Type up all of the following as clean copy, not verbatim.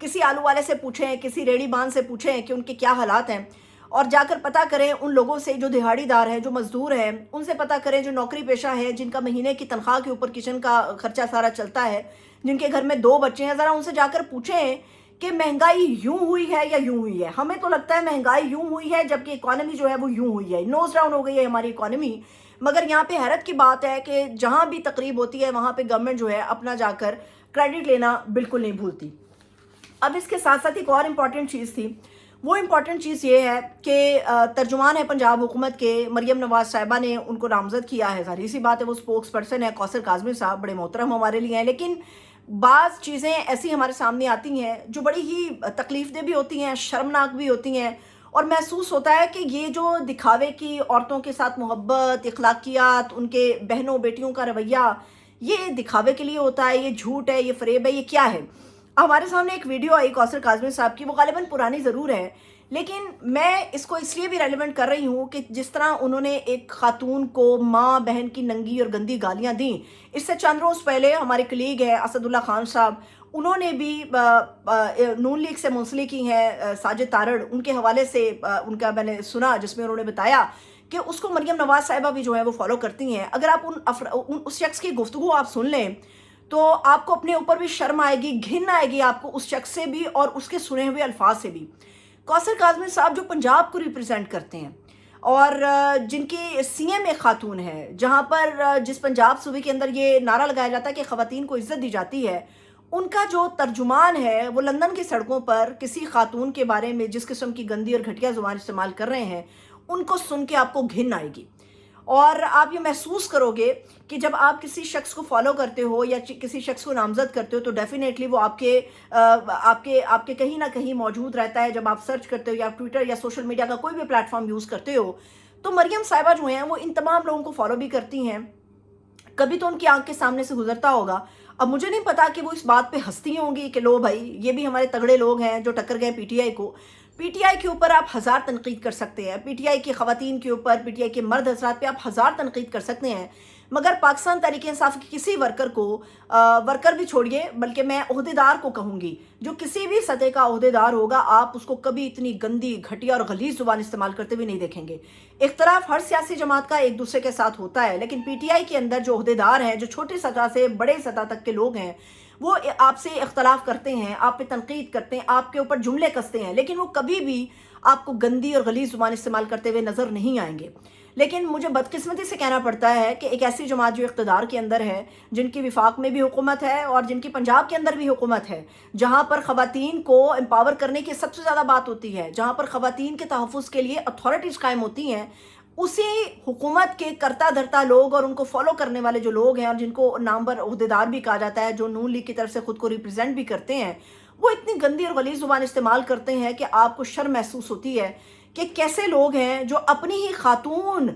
کسی آلو والے سے پوچھیں, کسی ریڑھی بان سے پوچھیں کہ ان کے کیا حالات ہیں, اور جا کر پتہ کریں ان لوگوں سے جو دہاڑی دار ہیں, جو مزدور ہیں, ان سے پتہ کریں جو نوکری پیشہ ہیں, جن کا مہینے کی تنخواہ کے اوپر کچن کا خرچہ سارا چلتا ہے, جن کے گھر میں 2 بچے ہیں. ذرا ان سے جا کر پوچھیں کہ مہنگائی یوں ہوئی ہے یا یوں ہوئی ہے. ہمیں تو لگتا ہے مہنگائی یوں ہوئی ہے, جبکہ اکانومی جو ہے وہ یوں ہوئی ہے, نوز ڈاؤن ہو گئی ہے ہماری اکانومی. مگر یہاں پہ حیرت کی بات ہے کہ جہاں بھی تقریب ہوتی ہے وہاں پہ گورنمنٹ جو ہے اپنا جا کر کریڈٹ لینا بالکل نہیں بھولتی. اب اس کے ساتھ ساتھ ایک اور امپورٹنٹ چیز تھی. وہ امپورٹنٹ چیز یہ ہے کہ ترجمان ہے پنجاب حکومت کے مریم نواز صاحبہ نے ان کو نامزد کیا ہے. ظاہر سی بات ہے وہ اسپوکس پرسن ہے. کوثر کاظمی صاحب بڑے محترم ہمارے لیے ہیں, لیکن بعض چیزیں ایسی ہمارے سامنے آتی ہیں جو بڑی ہی تکلیف دہ بھی ہوتی ہیں, شرمناک بھی ہوتی ہیں, اور محسوس ہوتا ہے کہ یہ جو دکھاوے کی عورتوں کے ساتھ محبت, اخلاقیات, ان کے بہنوں بیٹیوں کا رویہ, یہ دکھاوے کے لیے ہوتا ہے, یہ جھوٹ ہے, یہ فریب ہے, یہ کیا ہے. ہمارے سامنے ایک ویڈیو آئی کوثر کاظمی صاحب کی, وہ غالباً پرانی ضرور ہے, لیکن میں اس کو اس لیے بھی ریلیونٹ کر رہی ہوں کہ جس طرح انہوں نے ایک خاتون کو ماں بہن کی ننگی اور گندی گالیاں دیں. اس سے چند روز پہلے ہمارے کلیگ ہے اسد اللہ خان صاحب, انہوں نے بھی نون لیگ سے منسلک کی ہیں ساجد تارڑ, ان کے حوالے سے ان کا میں نے سنا جس میں انہوں نے بتایا کہ اس کو مریم نواز صاحبہ بھی جو ہے وہ فالو کرتی ہیں. اگر آپ اس شخص کی گفتگو آپ سن لیں تو آپ کو اپنے اوپر بھی شرم آئے گی, گھن آئے گی آپ کو اس شخص سے بھی اور اس کے سنے ہوئے الفاظ سے بھی. کوثر کاظمی صاحب جو پنجاب کو ریپرزینٹ کرتے ہیں اور جن کی سی ایم ایک خاتون ہے, جہاں پر جس پنجاب صوبے کے اندر یہ نعرہ لگایا جاتا ہے کہ خواتین کو عزت دی جاتی ہے, ان کا جو ترجمان ہے وہ لندن کی سڑکوں پر کسی خاتون کے بارے میں جس قسم کی گندی اور گھٹیا زبان استعمال کر رہے ہیں, ان کو سن کے آپ کو گھن آئے گی. اور آپ یہ محسوس کرو گے کہ جب آپ کسی شخص کو فالو کرتے ہو یا کسی شخص کو نامزد کرتے ہو تو ڈیفینیٹلی وہ آپ کے کہیں نہ کہیں موجود رہتا ہے. جب آپ سرچ کرتے ہو یا آپ ٹویٹر یا سوشل میڈیا کا کوئی بھی پلیٹ فارم یوز کرتے ہو تو مریم صاحبہ جو ہیں وہ ان تمام لوگوں کو فالو بھی کرتی ہیں. کبھی تو ان کی آنکھ کے سامنے سے گزرتا ہوگا. اب مجھے نہیں پتا کہ وہ اس بات پہ ہنستی ہوں گی کہ لو بھائی یہ بھی ہمارے تگڑے لوگ ہیں جو ٹکر گئے پی ٹی آئی کو. پی ٹی آئی کے اوپر آپ 1000 تنقید کر سکتے ہیں, پی ٹی آئی کی خواتین کے اوپر, پی ٹی آئی کے مرد حضرات پہ آپ 1000 تنقید کر سکتے ہیں, مگر پاکستان تحریک انصاف کے کسی ورکر بھی چھوڑیے, بلکہ میں عہدیدار کو کہوں گی, جو کسی بھی سطح کا عہدیدار ہوگا آپ اس کو کبھی اتنی گندی, گھٹیا اور غلیظ زبان استعمال کرتے ہوئے نہیں دیکھیں گے. اختلاف ہر سیاسی جماعت کا ایک دوسرے کے ساتھ ہوتا ہے, لیکن پی ٹی آئی کے اندر جو عہدیدار ہیں, جو چھوٹی سطح سے بڑے سطح تک کے لوگ ہیں, وہ آپ سے اختلاف کرتے ہیں, آپ پہ تنقید کرتے ہیں, آپ کے اوپر جملے کستے ہیں, لیکن وہ کبھی بھی آپ کو گندی اور غلیظ زبان استعمال کرتے ہوئے نظر نہیں آئیں گے. لیکن مجھے بدقسمتی سے کہنا پڑتا ہے کہ ایک ایسی جماعت جو اقتدار کے اندر ہے, جن کی وفاق میں بھی حکومت ہے اور جن کی پنجاب کے اندر بھی حکومت ہے, جہاں پر خواتین کو امپاور کرنے کی سب سے زیادہ بات ہوتی ہے, جہاں پر خواتین کے تحفظ کے لیے اتھارٹیز قائم ہوتی ہیں, اسی حکومت کے کرتا دھرتا لوگ اور ان کو فالو کرنے والے جو لوگ ہیں اور جن کو نامور عہدیدار بھی کہا جاتا ہے, جو نون لیگ کی طرف سے خود کو ریپرزینٹ بھی کرتے ہیں, وہ اتنی گندی اور غلیظ زبان استعمال کرتے ہیں کہ آپ کو شرم محسوس ہوتی ہے کہ کیسے لوگ ہیں جو اپنی ہی خاتون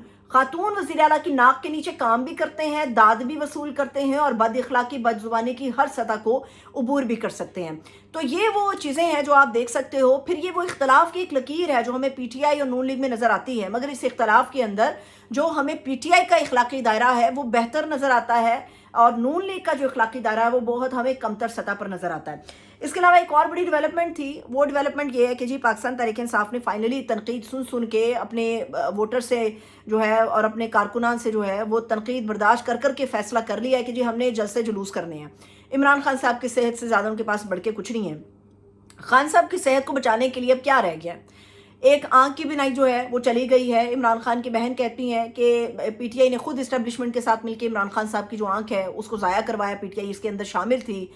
وزیر اعلیٰ کی ناک کے نیچے کام بھی کرتے ہیں, داد بھی وصول کرتے ہیں اور بد اخلاقی, بد زبانی کی ہر سطح کو عبور بھی کر سکتے ہیں. تو یہ وہ چیزیں ہیں جو آپ دیکھ سکتے ہو. پھر یہ وہ اختلاف کی ایک لکیر ہے جو ہمیں پی ٹی آئی اور نون لیگ میں نظر آتی ہے, مگر اس اختلاف کے اندر جو ہمیں پی ٹی آئی کا اخلاقی دائرہ ہے وہ بہتر نظر آتا ہے, اور نون لیگ کا جو اخلاقی دائرہ ہے وہ بہت ہمیں کمتر سطح پر نظر آتا ہے. اس کے علاوہ ایک اور بڑی ڈیولپمنٹ تھی. وہ ڈیولپمنٹ یہ ہے کہ جی پاکستان تحریک انصاف نے فائنلی تنقید سن کے اپنے ووٹر سے جو ہے اور اپنے کارکنان سے جو ہے وہ تنقید برداشت کر کے فیصلہ کر لیا ہے کہ جی ہم نے جلسے جلوس کرنے ہیں. عمران خان صاحب کی صحت سے زیادہ ان کے پاس بڑھ کے کچھ نہیں ہے. خان صاحب کی صحت کو بچانے کے لیے اب کیا رہ گیا؟ ایک آنکھ کی بینائی جو ہے وہ چلی گئی ہے. عمران خان کی بہن کہتی ہیں کہ پی ٹی آئی نے خود اسٹیبلشمنٹ کے ساتھ مل کے عمران خان صاحب کی جو آنکھ ہے اس کو ضائع کروایا, پی ٹی آئی اس کے اندر شامل تھی.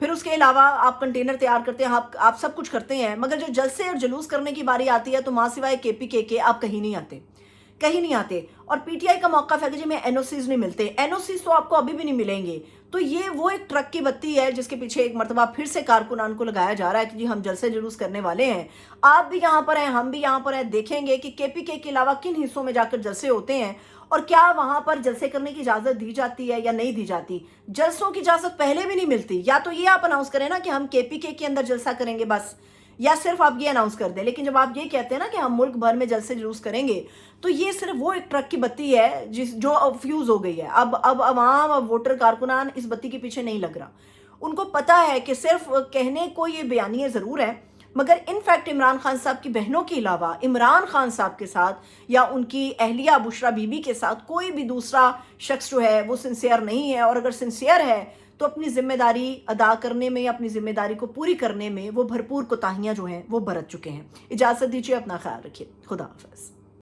پھر اس کے علاوہ آپ کنٹینر تیار کرتے ہیں, آپ سب کچھ کرتے ہیں, مگر جو جلسے اور جلوس کرنے کی باری آتی ہے تو ماں سوائے کے پی کے آپ کہیں نہیں آتے. اور پی ٹی آئی کا موقف ہے کہ جی میں این او سیز نہیں ملتے. این او سیز تو آپ کو ابھی بھی نہیں ملیں گے. تو یہ وہ ایک ٹرک کی بتی ہے جس کے پیچھے ایک مرتبہ پھر سے کارکنان کو لگایا جا رہا ہے کہ جی ہم جلسے جلوس کرنے والے ہیں, آپ بھی یہاں پر ہیں, ہم بھی یہاں پر ہیں. دیکھیں گے کہ کے پی کے علاوہ کن حصوں میں جا کر جلسے ہوتے ہیں اور کیا وہاں پر جلسے کرنے کی اجازت دی جاتی ہے یا نہیں دی جاتی. جلسوں کی اجازت پہلے بھی نہیں ملتی. یا تو یہ آپ اناؤنس کریں نا کہ ہم کے پی کے اندر جلسہ کریں گے بس, یا صرف آپ یہ اناؤنس کر دیں. لیکن جب آپ یہ کہتے ہیں نا کہ ہم ملک بھر میں جلسے جلوس کریں گے تو یہ صرف وہ ایک ٹرک کی بتی ہے جو اب فیوز ہو گئی ہے. اب عوام, اب ووٹر, کارکنان اس بتی کے پیچھے نہیں لگ رہا. ان کو پتہ ہے کہ صرف کہنے کو یہ بیانیے ضرور ہے، مگر ان فیکٹ عمران خان صاحب کی بہنوں کے علاوہ عمران خان صاحب کے ساتھ یا ان کی اہلیہ بشرا بی بی کے ساتھ کوئی بھی دوسرا شخص جو ہے وہ سنسیئر نہیں ہے، اور اگر سنسیئر ہے تو اپنی ذمہ داری ادا کرنے میں یا اپنی ذمہ داری کو پوری کرنے میں وہ بھرپور کوتاہیاں جو ہیں وہ برت چکے ہیں۔ اجازت دیجیے، اپنا خیال رکھیے، خدا حافظ۔